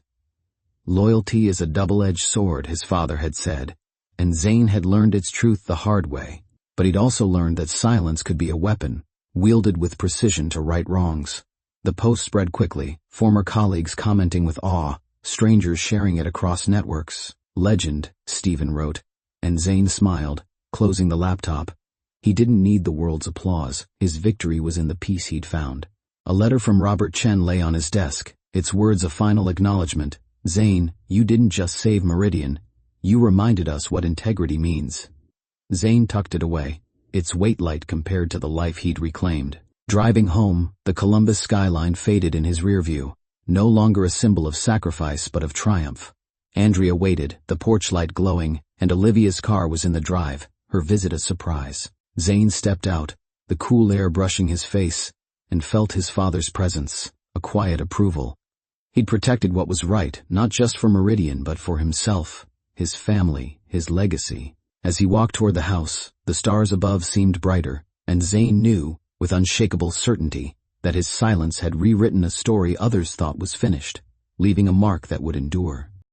Loyalty is a double-edged sword, his father had said, and Zane had learned its truth the hard way, but he'd also learned that silence could be a weapon, wielded with precision to right wrongs. The post spread quickly, former colleagues commenting with awe, strangers sharing it across networks. Legend, Stephen wrote, and Zane smiled, closing the laptop. He didn't need the world's applause, his victory was in the peace he'd found. A letter from Robert Chen lay on his desk, its words a final acknowledgement. Zane, you didn't just save Meridian, you reminded us what integrity means. Zane tucked it away, its weight light compared to the life he'd reclaimed. Driving home, the Columbus skyline faded in his rear view, no longer a symbol of sacrifice but of triumph. Andrea waited, the porch light glowing, and Olivia's car was in the drive, her visit a surprise. Zane stepped out, the cool air brushing his face, and felt his father's presence, a quiet approval. He'd protected what was right, not just for Meridian but for himself, his family, his legacy. As he walked toward the house, the stars above seemed brighter, and Zane knew, with unshakable certainty, that his silence had rewritten a story others thought was finished, leaving a mark that would endure.